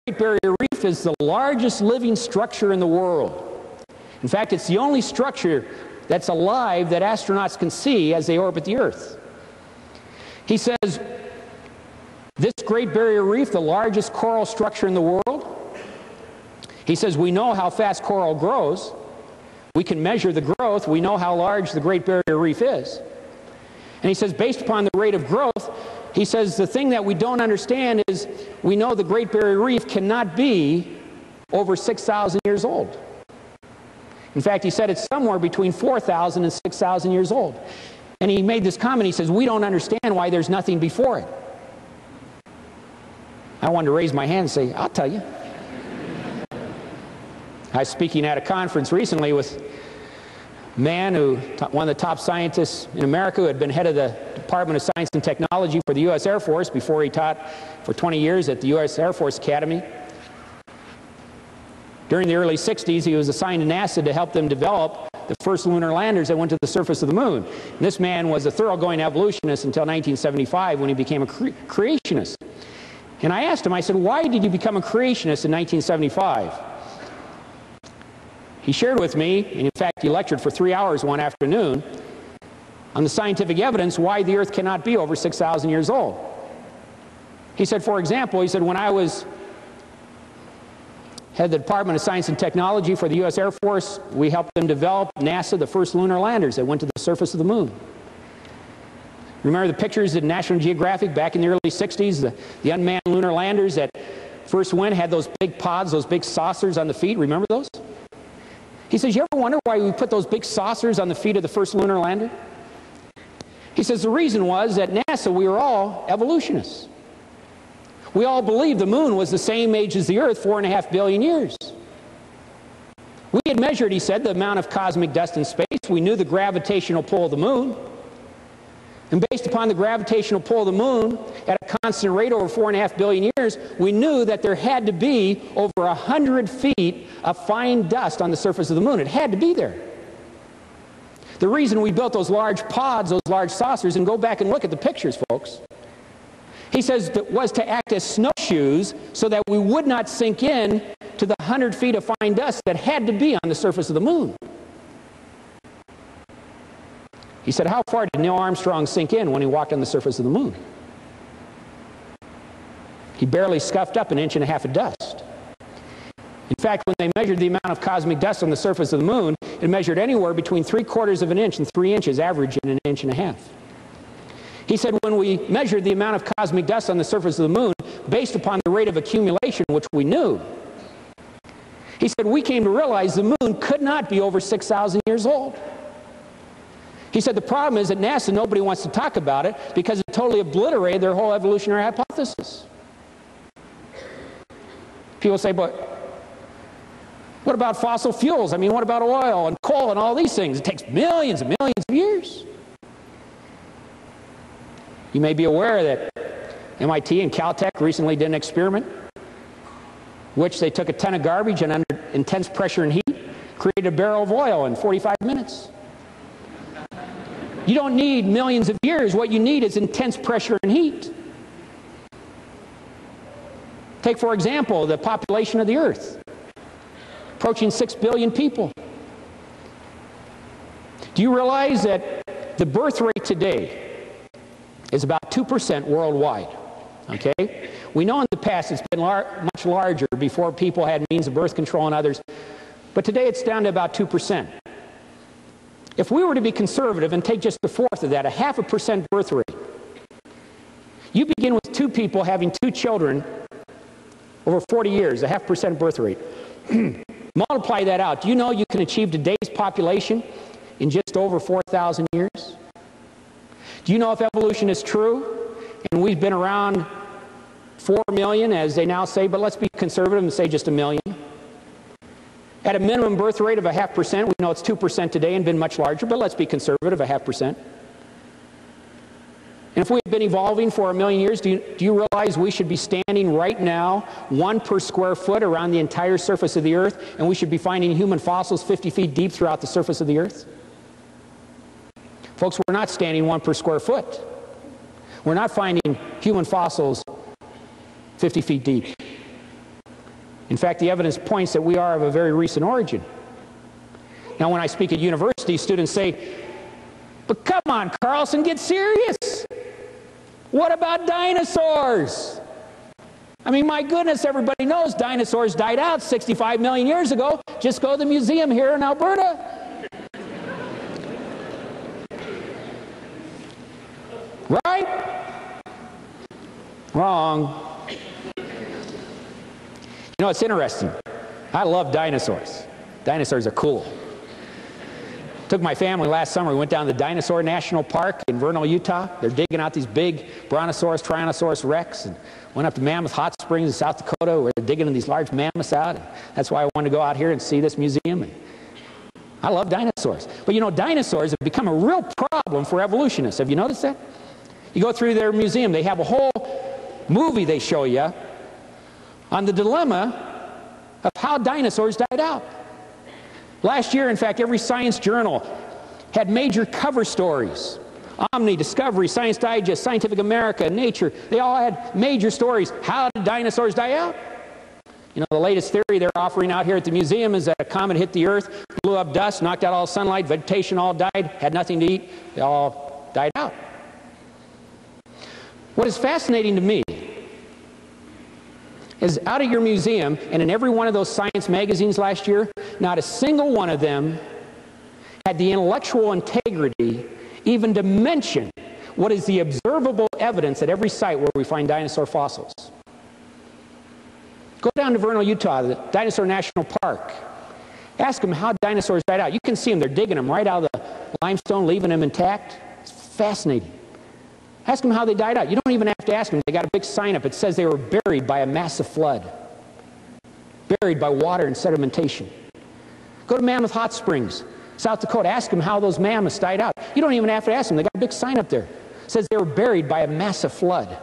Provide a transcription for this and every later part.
Great Barrier Reef is the largest living structure in the world. In fact, it's the only structure that's alive that astronauts can see as they orbit the Earth. He says, this Great Barrier Reef, the largest coral structure in the world, he says, we know how fast coral grows. We can measure the growth. We know how large the Great Barrier Reef is. And he says, based upon the rate of growth, he says, the thing that we don't understand is we know the Great Barrier Reef cannot be over 6,000 years old. In fact, he said it's somewhere between 4,000 and 6,000 years old. And he made this comment, he says, we don't understand why there's nothing before it. I wanted to raise my hand and say, I'll tell you. I was speaking at a conference recently with a man who, one of the top scientists in America, who had been head of the Department of Science and Technology for the U.S. Air Force before he taught for 20 years at the U.S. Air Force Academy. During the early 60s, he was assigned to NASA to help them develop the first lunar landers that went to the surface of the moon. And this man was a thoroughgoing evolutionist until 1975 when he became a creationist. And I asked him, I said, why did you become a creationist in 1975? He shared with me, and in fact he lectured for 3 hours one afternoon, on the scientific evidence why the Earth cannot be over 6,000 years old. He said, for example, he said, when I was head of the Department of Science and Technology for the U.S. Air Force, we helped them develop NASA, the first lunar landers that went to the surface of the moon. Remember the pictures in National Geographic back in the early 60s, the unmanned lunar landers that first went, had those big pods, those big saucers on the feet, remember those? He says, you ever wonder why we put those big saucers on the feet of the first lunar lander? He says, the reason was that NASA, we were all evolutionists. We all believed the moon was the same age as the Earth, 4.5 billion years. We had measured, he said, the amount of cosmic dust in space. We knew the gravitational pull of the moon. And based upon the gravitational pull of the moon at a constant rate over 4.5 billion years, we knew that there had to be over 100 feet of fine dust on the surface of the moon. It had to be there. The reason we built those large pods, those large saucers, and go back and look at the pictures, folks, he says that was to act as snowshoes so that we would not sink in to the 100 feet of fine dust that had to be on the surface of the moon. He said, how far did Neil Armstrong sink in when he walked on the surface of the moon? He barely scuffed up 1.5 inches of dust. In fact, when they measured the amount of cosmic dust on the surface of the moon, it measured anywhere between 3/4 of an inch and 3 inches, averaging 1.5 inches. He said when we measured the amount of cosmic dust on the surface of the moon, based upon the rate of accumulation, which we knew, he said we came to realize the moon could not be over 6,000 years old. He said the problem is at NASA nobody wants to talk about it because it totally obliterated their whole evolutionary hypothesis. People say, but what about fossil fuels? I mean, what about oil and coal and all these things? It takes millions and millions of years. You may be aware that MIT and Caltech recently did an experiment which they took a ton of garbage and under intense pressure and heat created a barrel of oil in 45 minutes. You don't need millions of years. What you need is intense pressure and heat. Take, for example, the population of the Earth, approaching 6 billion people. Do you realize that the birth rate today is about 2% worldwide? Okay? We know in the past it's been much larger before people had means of birth control and others, but today it's down to about 2%. If we were to be conservative and take just a fourth of that, a 0.5% birth rate, you begin with 2 people having 2 children over 40 years, a 0.5% birth rate. Multiply that out. Do you know you can achieve today's population in just over 4,000 years? Do you know if evolution is true and we've been around 4 million, as they now say, but let's be conservative and say just 1 million? At a minimum birth rate of a 0.5%, we know it's 2% today and been much larger, but let's be conservative, a 0.5%. And if we've been evolving for 1 million years, do you realize we should be standing right now 1 per square foot around the entire surface of the Earth, and we should be finding human fossils 50 feet deep throughout the surface of the Earth? Folks, we're not standing 1 per square foot. We're not finding human fossils 50 feet deep. In fact, the evidence points that we are of a very recent origin. Now, when I speak at universities, students say, "But come on, Carlson, get serious. What about dinosaurs?" I mean, my goodness, everybody knows dinosaurs died out 65 million years ago. Just go to the museum here in Alberta. Right? Wrong. You know, it's interesting. I love dinosaurs. Dinosaurs are cool. Took my family last summer. We went down to the Dinosaur National Park in Vernal, Utah. They're digging out these big Brontosaurus, Tyrannosaurus Rex, and went up to Mammoth Hot Springs in South Dakota where they're digging these large mammoths out. And that's why I wanted to go out here and see this museum. And I love dinosaurs. But you know, dinosaurs have become a real problem for evolutionists. Have you noticed that? You go through their museum, they have a whole movie they show you on the dilemma of how dinosaurs died out. Last year, in fact, every science journal had major cover stories. Omni, Discovery, Science Digest, Scientific American, Nature, they all had major stories. How did dinosaurs die out? You know, the latest theory they're offering out here at the museum is that a comet hit the Earth, blew up dust, knocked out all sunlight, vegetation all died, had nothing to eat, they all died out. What is fascinating to me is out at your museum and in every one of those science magazines last year, not a single one of them had the intellectual integrity even to mention what is the observable evidence at every site where we find dinosaur fossils. Go down to Vernal, Utah, the Dinosaur National Park. Ask them how dinosaurs died out. You can see them. They're digging them right out of the limestone, leaving them intact. It's fascinating. Ask them how they died out. You don't even have to ask them. They got a big sign up. It says they were buried by a massive flood. Buried by water and sedimentation. Go to Mammoth Hot Springs, South Dakota. Ask them how those mammoths died out. You don't even have to ask them. They got a big sign up there. It says they were buried by a massive flood.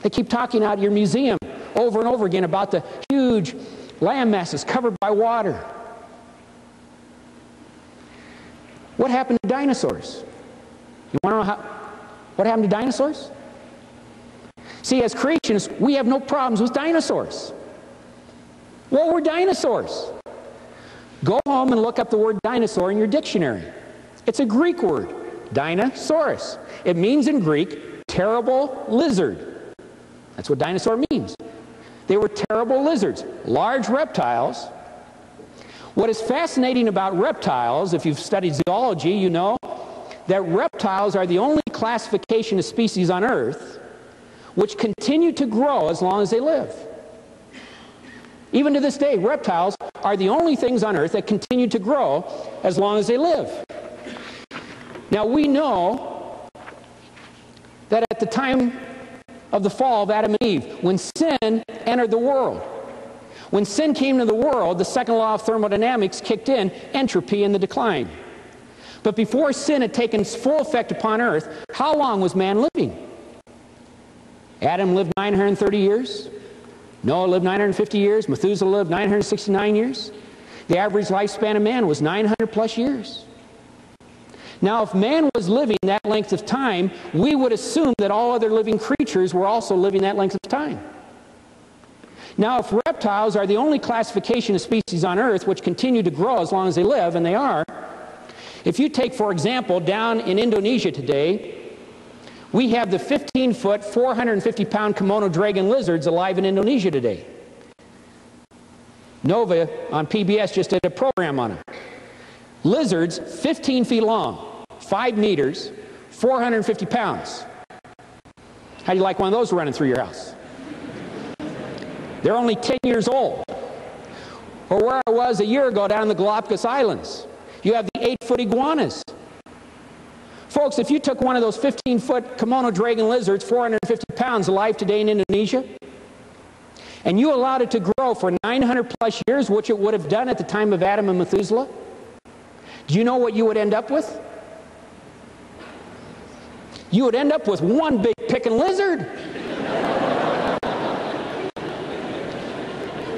They keep talking out at your museum over and over again about the huge land masses covered by water. What happened to dinosaurs? You want to know what happened to dinosaurs? See, as creationists, we have no problems with dinosaurs. What were dinosaurs? Go home and look up the word dinosaur in your dictionary. It's a Greek word, dinosaurus. It means in Greek, terrible lizard. That's what dinosaur means. They were terrible lizards, large reptiles. What is fascinating about reptiles, if you've studied zoology, you know that reptiles are the only classification of species on Earth which continue to grow as long as they live. Even to this day, reptiles are the only things on Earth that continue to grow as long as they live. Now we know that at the time of the fall of Adam and Eve, when sin entered the world, when sin came to the world, the second law of thermodynamics kicked in, entropy and the decline. But before sin had taken full effect upon Earth, how long was man living? Adam lived 930 years. Noah lived 950 years. Methuselah lived 969 years. The average lifespan of man was 900 plus years. Now, if man was living that length of time, we would assume that all other living creatures were also living that length of time. Now, if reptiles are the only classification of species on Earth which continue to grow as long as they live, and they are, if you take, for example, down in Indonesia today, we have the 15-foot, 450-pound Komodo dragon lizards alive in Indonesia today. Nova on PBS just did a program on them. Lizards 15 feet long, 5 meters, 450 pounds. How do you like one of those running through your house? They're only 10 years old. Or where I was a year ago down in the Galapagos Islands, you have the 8-foot iguanas. Folks, if you took one of those 15-foot Komodo dragon lizards, 450 pounds, alive today in Indonesia, and you allowed it to grow for 900 plus years, which it would have done at the time of Adam and Methuselah, do you know what you would end up with? You would end up with one big pickin' lizard.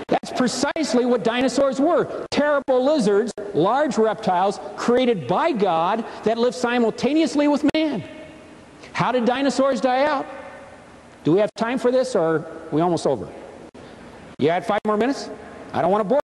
That's precisely what dinosaurs were. Terrible lizards, large reptiles, created by God that lived simultaneously with man. How did dinosaurs die out? Do we have time for this, or are we almost over? You had 5 more minutes? I don't want to bore